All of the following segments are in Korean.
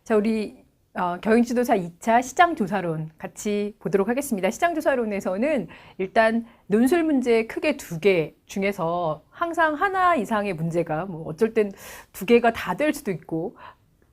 자, 우리 경영지도사 2차 시장조사론 같이 보도록 하겠습니다. 시장조사론에서는 일단 논술 문제 크게 두 개 중에서 항상 하나 이상의 문제가 뭐 어쩔 땐 두 개가 다 될 수도 있고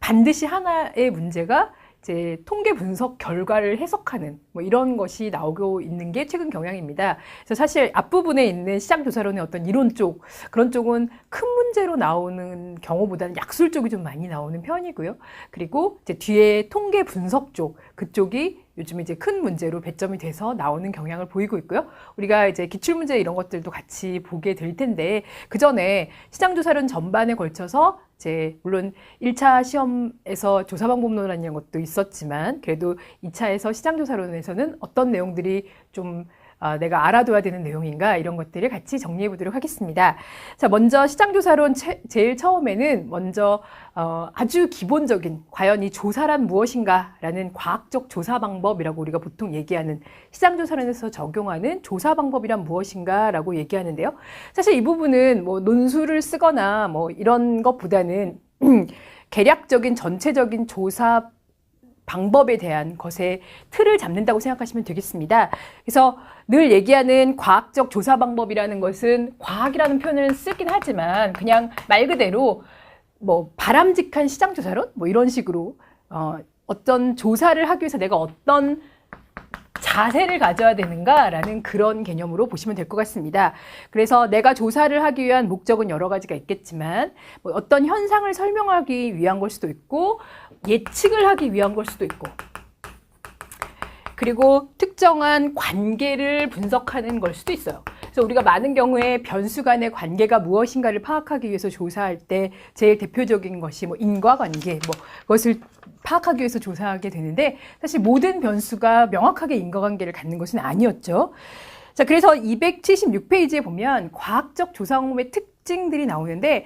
반드시 하나의 문제가 이제 통계 분석 결과를 해석하는 뭐 이런 것이 나오고 있는 게 최근 경향입니다. 그래서 사실 앞부분에 있는 시장조사론의 어떤 이론 쪽, 그런 쪽은 큰 문제로 나오는 경우보다는 약술 쪽이 좀 많이 나오는 편이고요. 그리고 이제 뒤에 통계 분석 쪽, 그쪽이 요즘 이제 큰 문제로 배점이 돼서 나오는 경향을 보이고 있고요. 우리가 이제 기출문제 이런 것들도 같이 보게 될 텐데, 그 전에 시장조사론 전반에 걸쳐서 이제 물론 1차 시험에서 조사방법론이라는 것도 있었지만 그래도 2차에서 시장조사론에서는 어떤 내용들이 좀 내가 알아둬야 되는 내용인가 이런 것들을 같이 정리해 보도록 하겠습니다. 자, 먼저 시장조사론 제일 처음에는 먼저 아주 기본적인 과연 이 조사란 무엇인가라는 과학적 조사 방법이라고 우리가 보통 얘기하는 시장조사론에서 적용하는 조사 방법이란 무엇인가라고 얘기하는데요. 사실 이 부분은 뭐 논술을 쓰거나 뭐 이런 것보다는 개략적인 전체적인 조사 방법에 대한 것에 틀을 잡는다고 생각하시면 되겠습니다. 그래서 늘 얘기하는 과학적 조사 방법이라는 것은 과학이라는 표현을 쓰긴 하지만 그냥 말 그대로 뭐 바람직한 시장조사론? 뭐 이런 식으로 어떤 조사를 하기 위해서 내가 어떤 자세를 가져야 되는가라는 그런 개념으로 보시면 될 것 같습니다. 그래서 내가 조사를 하기 위한 목적은 여러 가지가 있겠지만 뭐 어떤 현상을 설명하기 위한 걸 수도 있고 예측을 하기 위한 걸 수도 있고 그리고 특정한 관계를 분석하는 걸 수도 있어요. 그래서 우리가 많은 경우에 변수 간의 관계가 무엇인가를 파악하기 위해서 조사할 때 제일 대표적인 것이 뭐 인과관계, 뭐 그것을 파악하기 위해서 조사하게 되는데 사실 모든 변수가 명확하게 인과관계를 갖는 것은 아니었죠. 자, 그래서 276페이지에 보면 과학적 조사 방법의 특징들이 나오는데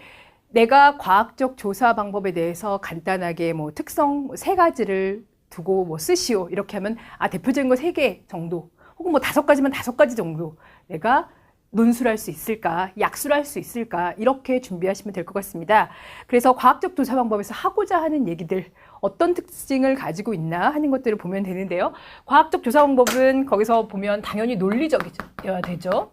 내가 과학적 조사 방법에 대해서 간단하게 뭐 특성 세 가지를 두고 뭐 쓰시오 이렇게 하면 대표적인 거 3개 정도 혹은 뭐 5가지면 5가지 정도 내가 논술할 수 있을까, 약술할 수 있을까 이렇게 준비하시면 될 것 같습니다. 그래서 과학적 조사 방법에서 하고자 하는 얘기들 어떤 특징을 가지고 있나 하는 것들을 보면 되는데요. 과학적 조사 방법은 거기서 보면 당연히 논리적이어야 되죠.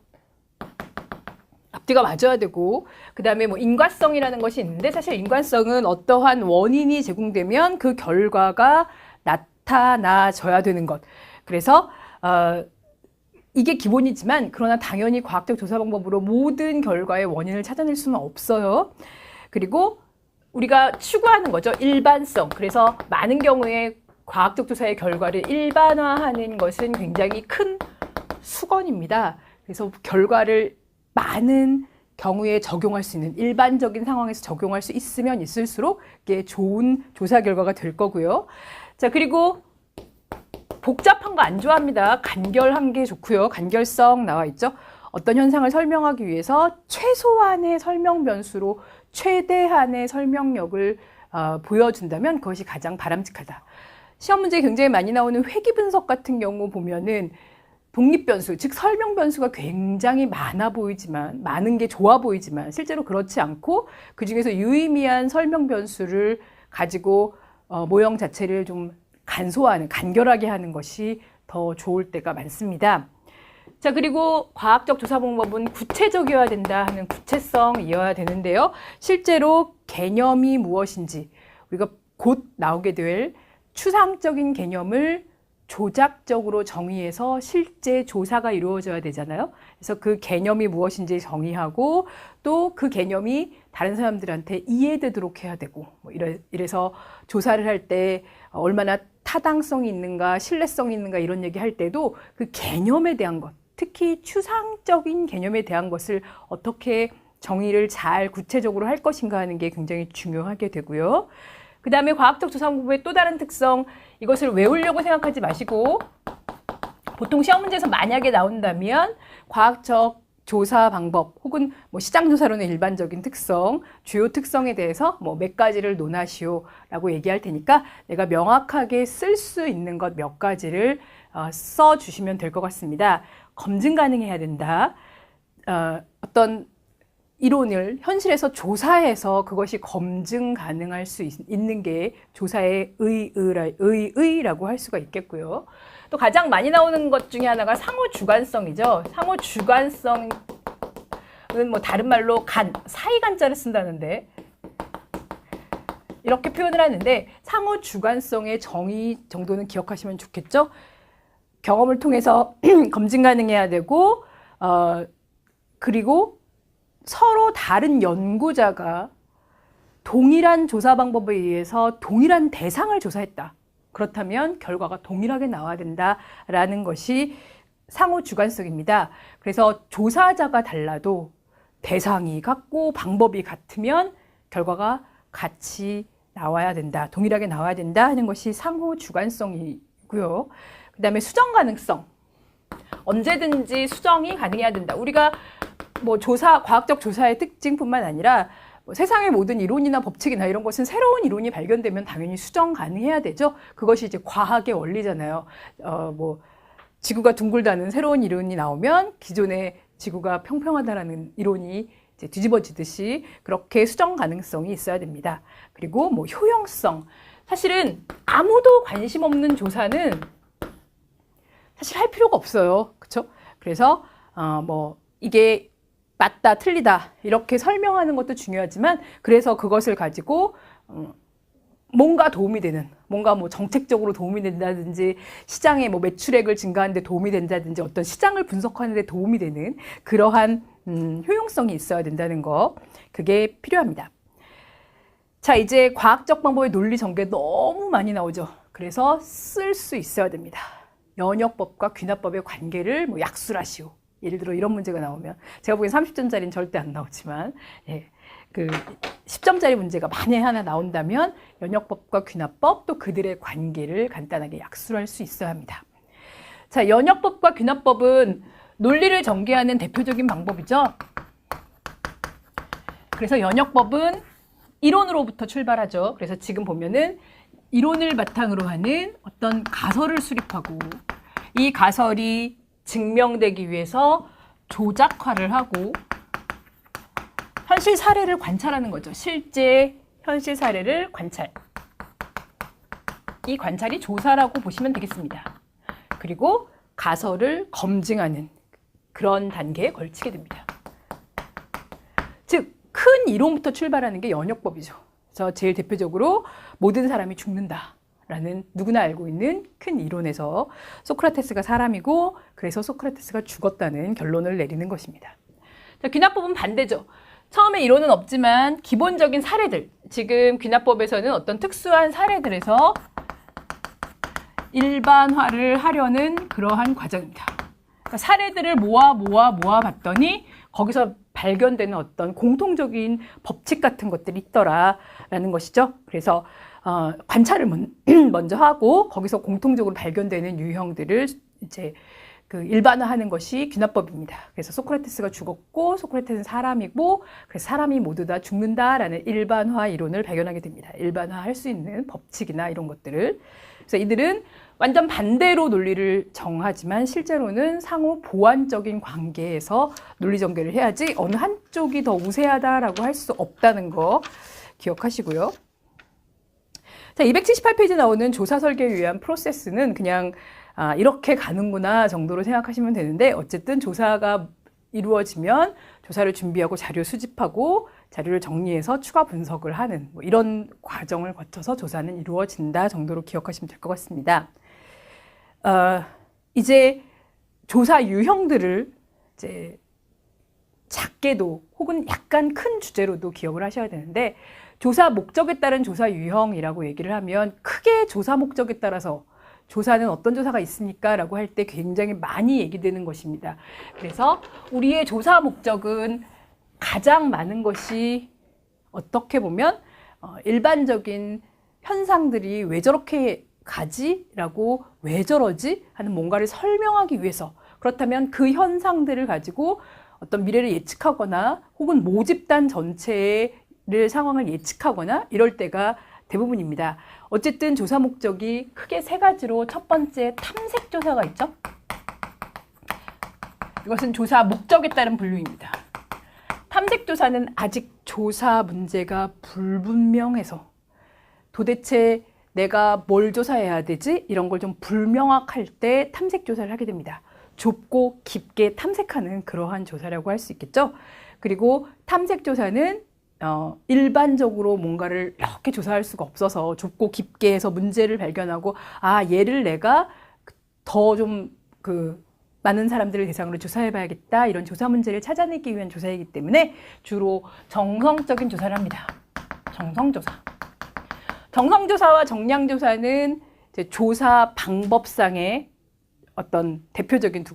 앞뒤가 맞아야 되고 그 다음에 뭐 인과성이라는 것이 있는데 사실 인과성은 어떠한 원인이 제공되면 그 결과가 나타나져야 되는 것. 그래서 이게 기본이지만 그러나 당연히 과학적 조사 방법으로 모든 결과의 원인을 찾아낼 수는 없어요. 그리고 우리가 추구하는 거죠. 일반성. 그래서 많은 경우에 과학적 조사의 결과를 일반화하는 것은 굉장히 큰 수건입니다. 그래서 결과를 많은 경우에 적용할 수 있는 일반적인 상황에서 적용할 수 있으면 있을수록 이게 좋은 조사 결과가 될 거고요. 자, 그리고 복잡한 거 안 좋아합니다. 간결한 게 좋고요. 간결성 나와 있죠. 어떤 현상을 설명하기 위해서 최소한의 설명 변수로 최대한의 설명력을 보여준다면 그것이 가장 바람직하다. 시험 문제에 굉장히 많이 나오는 회귀 분석 같은 경우 보면은 독립 변수, 즉 설명 변수가 굉장히 많아 보이지만 많은 게 좋아 보이지만 실제로 그렇지 않고 그중에서 유의미한 설명 변수를 가지고 모형 자체를 좀 간소화하는, 간결하게 하는 것이 더 좋을 때가 많습니다. 자, 그리고 과학적 조사 방법은 구체적이어야 된다 하는 구체성이어야 되는데요. 실제로 개념이 무엇인지 우리가 곧 나오게 될 추상적인 개념을 조작적으로 정의해서 실제 조사가 이루어져야 되잖아요. 그래서 그 개념이 무엇인지 정의하고 또 그 개념이 다른 사람들한테 이해되도록 해야 되고 뭐 이래서 조사를 할 때 얼마나 타당성이 있는가 신뢰성이 있는가 이런 얘기 할 때도 그 개념에 대한 것 특히 추상적인 개념에 대한 것을 어떻게 정의를 잘 구체적으로 할 것인가 하는 게 굉장히 중요하게 되고요. 그 다음에 과학적 조사 방법의 또 다른 특성, 이것을 외우려고 생각하지 마시고 보통 시험 문제에서 만약에 나온다면 과학적 조사 방법 혹은 뭐 시장조사론의 일반적인 특성, 주요 특성에 대해서 뭐 몇 가지를 논하시오라고 얘기할 테니까 내가 명확하게 쓸 수 있는 것 몇 가지를 써주시면 될 것 같습니다. 검증 가능해야 된다. 어떤 이론을 현실에서 조사해서 그것이 검증 가능할 수 있는 게 조사의 의의라고 할 수가 있겠고요. 또 가장 많이 나오는 것 중에 하나가 상호 주관성이죠. 상호 주관성은 뭐 다른 말로 사이간자를 쓴다는데 이렇게 표현을 하는데 상호 주관성의 정의 정도는 기억하시면 좋겠죠. 경험을 통해서 검증 가능해야 되고 그리고 서로 다른 연구자가 동일한 조사 방법에 의해서 동일한 대상을 조사했다. 그렇다면 결과가 동일하게 나와야 된다라는 것이 상호 주관성입니다. 그래서 조사자가 달라도 대상이 같고 방법이 같으면 결과가 같이 나와야 된다. 동일하게 나와야 된다 하는 것이 상호 주관성이고요. 그 다음에 수정 가능성. 언제든지 수정이 가능해야 된다. 우리가 뭐 과학적 조사의 특징뿐만 아니라 뭐 세상의 모든 이론이나 법칙이나 이런 것은 새로운 이론이 발견되면 당연히 수정 가능해야 되죠. 그것이 이제 과학의 원리잖아요. 뭐 지구가 둥글다는 새로운 이론이 나오면 기존의 지구가 평평하다라는 이론이 이제 뒤집어지듯이 그렇게 수정 가능성이 있어야 됩니다. 그리고 뭐 효용성. 사실은 아무도 관심 없는 조사는 사실 할 필요가 없어요. 그렇죠? 그래서 뭐 이게 맞다, 틀리다 이렇게 설명하는 것도 중요하지만 그래서 그것을 가지고 뭔가 도움이 되는, 뭔가 뭐 정책적으로 도움이 된다든지 시장의 뭐 매출액을 증가하는 데 도움이 된다든지 어떤 시장을 분석하는 데 도움이 되는 그러한 효용성이 있어야 된다는 거, 그게 필요합니다. 자, 이제 과학적 방법의 논리 전개 너무 많이 나오죠. 그래서 쓸 수 있어야 됩니다. 연역법과 귀납법의 관계를 뭐 약술하시오. 예를 들어 이런 문제가 나오면 제가 보기엔 30점짜리는 절대 안 나오지만 그 10점짜리 문제가 만약에 하나 나온다면 연역법과 귀납법 또 그들의 관계를 간단하게 약술할 수 있어야 합니다. 자, 연역법과 귀납법은 논리를 전개하는 대표적인 방법이죠. 그래서 연역법은 이론으로부터 출발하죠. 그래서 지금 보면은 이론을 바탕으로 하는 어떤 가설을 수립하고 이 가설이 증명되기 위해서 조작화를 하고 현실 사례를 관찰하는 거죠. 실제 현실 사례를 관찰. 이 관찰이 조사라고 보시면 되겠습니다. 그리고 가설을 검증하는 그런 단계에 걸치게 됩니다. 즉, 큰 이론부터 출발하는 게 연역법이죠. 그래서 제일 대표적으로 모든 사람이 죽는다라는 누구나 알고 있는 큰 이론에서 소크라테스가 사람이고 그래서 소크라테스가 죽었다는 결론을 내리는 것입니다. 자, 귀납법은 반대죠. 처음에 이론은 없지만 기본적인 사례들, 지금 귀납법에서는 어떤 특수한 사례들에서 일반화를 하려는 그러한 과정입니다. 그러니까 사례들을 모아 봤더니 거기서 발견되는 어떤 공통적인 법칙 같은 것들이 있더라라는 것이죠. 그래서 관찰을 먼저 하고 거기서 공통적으로 발견되는 유형들을 이제 그 일반화하는 것이 귀납법입니다. 그래서 소크라테스가 죽었고 소크라테스는 사람이고 그래서 사람이 모두 다 죽는다라는 일반화 이론을 발견하게 됩니다. 일반화할 수 있는 법칙이나 이런 것들을. 그래서 이들은 완전 반대로 논리를 정하지만 실제로는 상호 보완적인 관계에서 논리 전개를 해야지 어느 한쪽이 더 우세하다라고 할 수 없다는 거 기억하시고요. 자, 278페이지 나오는 조사 설계에 의한 프로세스는 그냥 이렇게 가는구나 정도로 생각하시면 되는데 어쨌든 조사가 이루어지면 조사를 준비하고 자료 수집하고 자료를 정리해서 추가 분석을 하는 뭐 이런 과정을 거쳐서 조사는 이루어진다 정도로 기억하시면 될 것 같습니다. 이제 조사 유형들을 이제 작게도 혹은 약간 큰 주제로도 기억을 하셔야 되는데 조사 목적에 따른 조사 유형이라고 얘기를 하면 크게 조사 목적에 따라서 조사는 어떤 조사가 있습니까? 라고 할 때 굉장히 많이 얘기되는 것입니다. 그래서 우리의 조사 목적은 가장 많은 것이 어떻게 보면 일반적인 현상들이 왜 저렇게 가지? 라고 왜 저러지? 하는 뭔가를 설명하기 위해서 그렇다면 그 현상들을 가지고 어떤 미래를 예측하거나 혹은 모집단 전체의 상황을 예측하거나 이럴 때가 대부분입니다. 어쨌든 조사 목적이 크게 세 가지로 첫 번째 탐색 조사가 있죠. 이것은 조사 목적에 따른 분류입니다. 탐색조사는 아직 조사 문제가 불분명해서 도대체 내가 뭘 조사해야 되지? 이런 걸 좀 불명확할 때 탐색조사를 하게 됩니다. 좁고 깊게 탐색하는 그러한 조사라고 할 수 있겠죠. 그리고 탐색조사는 일반적으로 뭔가를 이렇게 조사할 수가 없어서 좁고 깊게 해서 문제를 발견하고 얘를 내가 더 좀 많은 사람들을 대상으로 조사해봐야겠다 이런 조사 문제를 찾아내기 위한 조사이기 때문에 주로 정성적인 조사를 합니다. 정성조사. 정성조사와 정량조사는 이제 조사 방법상의 어떤 대표적인 두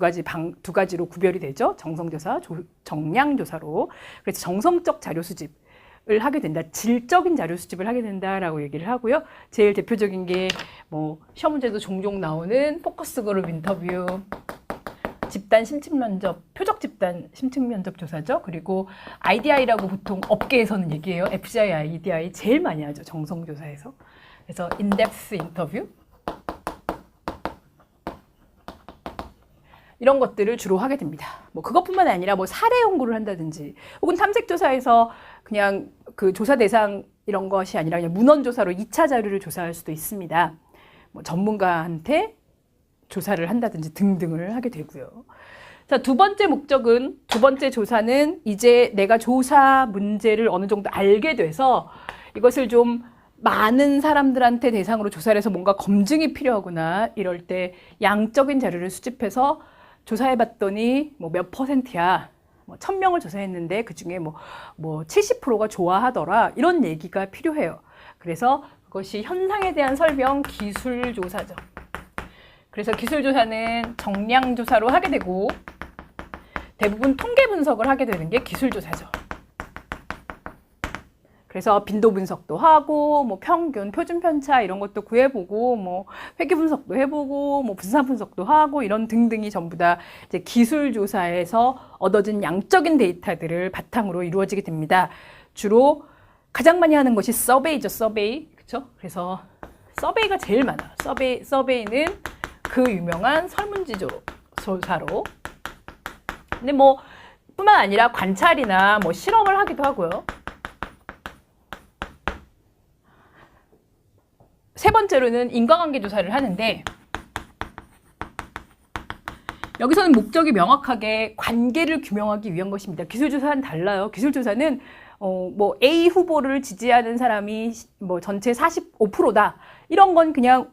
가지로 구별이 되죠. 정성조사, 정량조사로. 그래서 정성적 자료 수집을 하게 된다. 질적인 자료 수집을 하게 된다라고 얘기를 하고요. 제일 대표적인 게 뭐 시험 문제도 종종 나오는 포커스 그룹 인터뷰, 집단 심층 면접, 표적 집단 심층 면접 조사죠. 그리고 IDI라고 보통 업계에서는 얘기해요. FCI, IDI 제일 많이 하죠. 정성조사에서. 그래서 인덱스 인터뷰. 이런 것들을 주로 하게 됩니다. 뭐 그것뿐만 아니라 뭐 사례 연구를 한다든지 혹은 탐색조사에서 그냥 그 조사 대상 이런 것이 아니라 그냥 문헌조사로 2차 자료를 조사할 수도 있습니다. 뭐 전문가한테 조사를 한다든지 등등을 하게 되고요. 자, 두 번째 조사는 이제 내가 조사 문제를 어느 정도 알게 돼서 이것을 좀 많은 사람들한테 대상으로 조사를 해서 뭔가 검증이 필요하구나 이럴 때 양적인 자료를 수집해서 조사해봤더니 뭐 몇 %야. 뭐 1000명을 조사했는데 그 중에 뭐 70%가 좋아하더라. 이런 얘기가 필요해요. 그래서 그것이 현상에 대한 설명 기술조사죠. 그래서 기술조사는 정량조사로 하게 되고 대부분 통계 분석을 하게 되는 게 기술조사죠. 그래서 빈도 분석도 하고 뭐 평균, 표준 편차 이런 것도 구해보고 뭐 회귀 분석도 해보고 뭐 분산 분석도 하고 이런 등등이 전부 다 이제 기술조사에서 얻어진 양적인 데이터들을 바탕으로 이루어지게 됩니다. 주로 가장 많이 하는 것이 서베이죠, 서베이. 그렇죠? 그래서 서베이가 제일 많아요. 서베이는 그 유명한 설문지 조사로. 근데 뭐 뿐만 아니라 관찰이나 뭐 실험을 하기도 하고요. 세 번째로는 인과관계 조사를 하는데 여기서는 목적이 명확하게 관계를 규명하기 위한 것입니다. 기술조사는 달라요. 기술조사는 뭐 A 후보를 지지하는 사람이 뭐 전체 45%다. 이런 건 그냥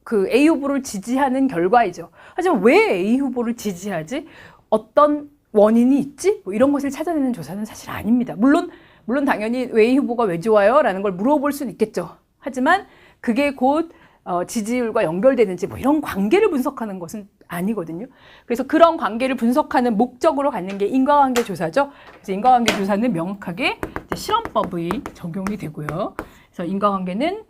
그 A 후보를 지지하는 결과이죠. 하지만 왜 A 후보를 지지하지? 어떤 원인이 있지? 뭐 이런 것을 찾아내는 조사는 사실 아닙니다. 물론 당연히 A 후보가 왜 좋아요? 라는 걸 물어볼 수는 있겠죠. 하지만 그게 곧 지지율과 연결되는지 뭐 이런 관계를 분석하는 것은 아니거든요. 그래서 그런 관계를 분석하는 목적으로 갖는 게 인과관계 조사죠. 그래서 인과관계 조사는 명확하게 실험법이 적용이 되고요. 그래서 인과관계는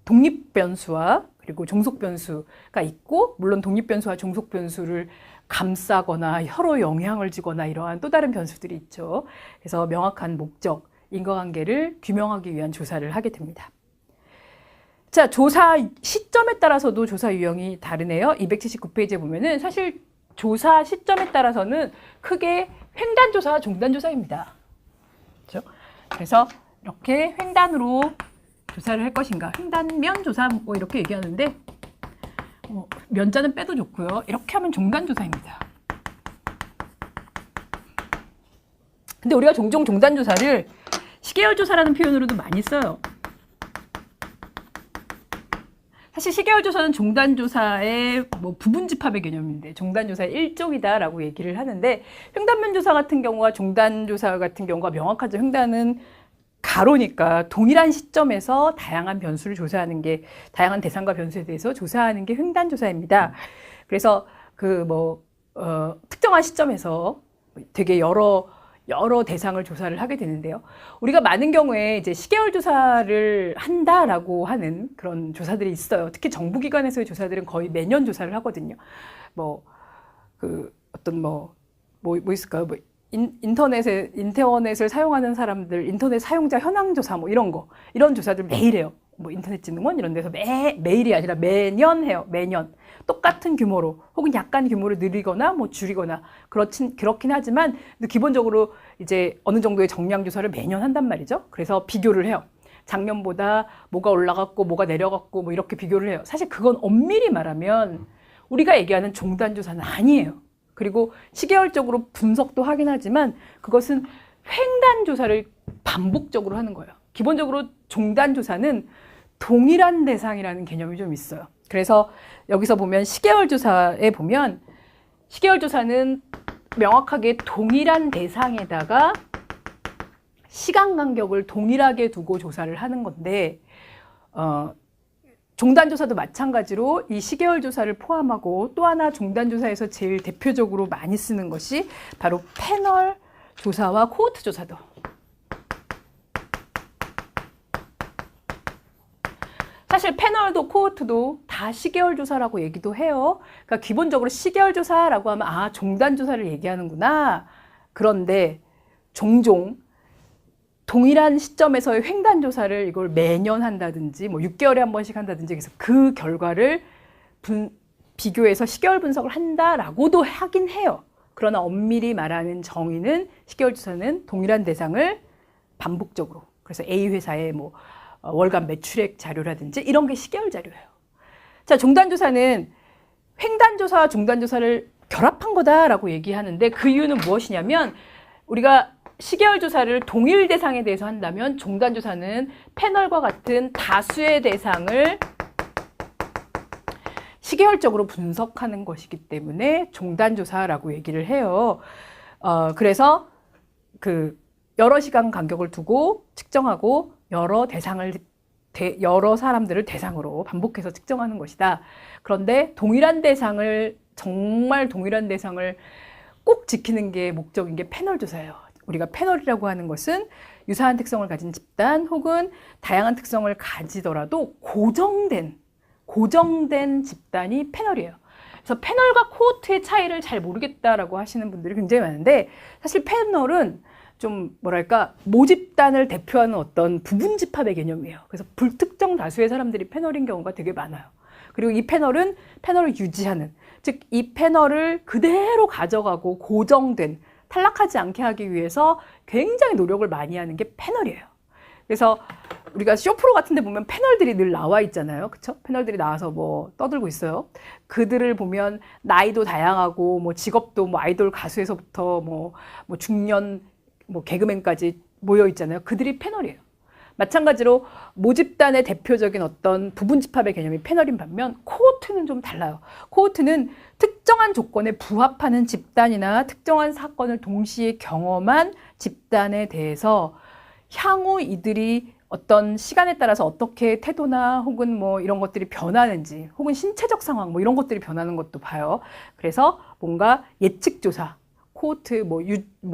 독립변수와 그리고 종속변수가 있고 물론 독립변수와 종속변수를 감싸거나 서로 영향을 주거나 이러한 또 다른 변수들이 있죠. 그래서 명확한 목적, 인과관계를 규명하기 위한 조사를 하게 됩니다. 자, 조사 시점에 따라서도 조사 유형이 다르네요. 279페이지에 보면은 사실 조사 시점에 따라서는 크게 횡단조사와 종단조사입니다. 그렇죠? 그래서 이렇게 횡단으로 조사를 할 것인가, 횡단면 조사 뭐 이렇게 얘기하는데 면자는 빼도 좋고요. 이렇게 하면 종단조사입니다. 근데 우리가 종종 종단조사를 시계열조사라는 표현으로도 많이 써요. 사실 시계열조사는 종단조사의 뭐 부분집합의 개념인데 종단조사의 일종이다라고 얘기를 하는데 횡단면조사 같은 경우와 종단조사 같은 경우가 명확하죠. 횡단은 가로니까 동일한 시점에서 다양한 변수를 조사하는 게 다양한 대상과 변수에 대해서 조사하는 게 횡단조사입니다. 그래서 특정한 시점에서 되게 여러 대상을 조사를 하게 되는데요. 우리가 많은 경우에 이제 시계열 조사를 한다라고 하는 그런 조사들이 있어요. 특히 정부기관에서의 조사들은 거의 매년 조사를 하거든요. 뭐 있을까요? 인터넷을 사용하는 사람들, 인터넷 사용자 현황 조사 이런 조사들 매일 해요. 뭐 인터넷진흥원 이런 데서 매일이 아니라 매년 해요. 매년. 똑같은 규모로 혹은 약간 규모를 늘리거나 뭐 줄이거나 그렇긴 하지만 기본적으로 이제 어느 정도의 정량 조사를 매년 한단 말이죠. 그래서 비교를 해요. 작년보다 뭐가 올라갔고 뭐가 내려갔고 뭐 이렇게 비교를 해요. 사실 그건 엄밀히 말하면 우리가 얘기하는 종단 조사는 아니에요. 그리고 시계열적으로 분석도 하긴 하지만 그것은 횡단 조사를 반복적으로 하는 거예요. 기본적으로 종단 조사는 동일한 대상이라는 개념이 좀 있어요. 그래서 여기서 보면 시계열 조사에 보면 시계열 조사는 명확하게 동일한 대상에다가 시간 간격을 동일하게 두고 조사를 하는 건데 종단 조사도 마찬가지로 이 시계열 조사를 포함하고 또 하나 종단 조사에서 제일 대표적으로 많이 쓰는 것이 바로 패널 조사와 코호트 조사도. 사실 패널도 코호트도 다 시계열 조사라고 얘기도 해요. 그러니까 기본적으로 시계열 조사라고 하면 아, 종단 조사를 얘기하는구나. 그런데 종종 동일한 시점에서의 횡단 조사를 이걸 매년 한다든지 뭐 6개월에 한 번씩 한다든지 그래서 그 결과를 비교해서 시계열 분석을 한다라고도 하긴 해요. 그러나 엄밀히 말하는 정의는 시계열 조사는 동일한 대상을 반복적으로 그래서 A 회사의 뭐 월간 매출액 자료라든지 이런 게 시계열 자료예요. 자, 종단 조사는 횡단 조사와 종단 조사를 결합한 거다라고 얘기하는데 그 이유는 무엇이냐면 우리가 시계열 조사를 동일 대상에 대해서 한다면 종단 조사는 패널과 같은 다수의 대상을 시계열적으로 분석하는 것이기 때문에 종단 조사라고 얘기를 해요. 그래서 그 여러 시간 간격을 두고 측정하고 여러 사람들을 대상으로 반복해서 측정하는 것이다. 그런데 정말 동일한 대상을 꼭 지키는 게 목적인 게 패널 조사예요. 우리가 패널이라고 하는 것은 유사한 특성을 가진 집단 혹은 다양한 특성을 가지더라도 고정된 집단이 패널이에요. 그래서 패널과 코호트의 차이를 잘 모르겠다라고 하시는 분들이 굉장히 많은데 사실 패널은 좀 뭐랄까 모집단을 대표하는 어떤 부분 집합의 개념이에요. 그래서 불특정 다수의 사람들이 패널인 경우가 되게 많아요. 그리고 이 패널은 패널을 유지하는 즉 이 패널을 그대로 가져가고 고정된 탈락하지 않게 하기 위해서 굉장히 노력을 많이 하는 게 패널이에요. 그래서 우리가 쇼프로 같은 데 보면 패널들이 늘 나와 있잖아요. 그쵸? 패널들이 나와서 뭐 떠들고 있어요. 그들을 보면 나이도 다양하고 뭐 직업도 뭐 아이돌 가수에서부터 뭐 중년 뭐 개그맨까지 모여 있잖아요. 그들이 패널이에요. 마찬가지로 모집단의 대표적인 어떤 부분 집합의 개념이 패널인 반면 코호트는 좀 달라요. 코호트는 특정한 조건에 부합하는 집단이나 특정한 사건을 동시에 경험한 집단에 대해서 향후 이들이 어떤 시간에 따라서 어떻게 태도나 혹은 뭐 이런 것들이 변하는지 혹은 신체적 상황 뭐 이런 것들이 변하는 것도 봐요. 그래서 뭔가 예측조사 코호트, 뭐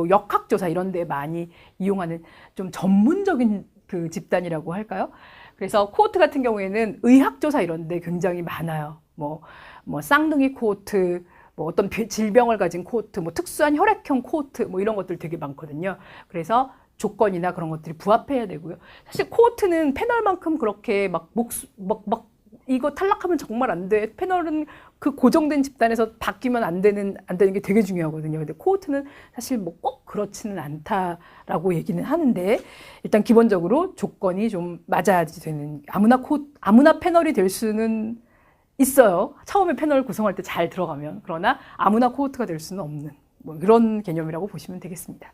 역학조사 이런 데 많이 이용하는 좀 전문적인 그 집단이라고 할까요? 그래서 코호트 같은 경우에는 의학조사 이런 데 굉장히 많아요. 뭐 쌍둥이 코호트, 뭐 어떤 질병을 가진 코호트, 뭐 특수한 혈액형 코호트, 뭐 이런 것들 되게 많거든요. 그래서 조건이나 그런 것들이 부합해야 되고요. 사실 코호트는 패널만큼 그렇게 막 이거 탈락하면 정말 안 돼. 패널은 그 고정된 집단에서 바뀌면 안 되는 게 되게 중요하거든요. 근데 코호트는 사실 뭐 꼭 그렇지는 않다라고 얘기는 하는데 일단 기본적으로 조건이 좀 맞아야지 되는 아무나 패널이 될 수는 있어요. 처음에 패널 구성할 때 잘 들어가면. 그러나 아무나 코호트가 될 수는 없는 뭐 이런 개념이라고 보시면 되겠습니다.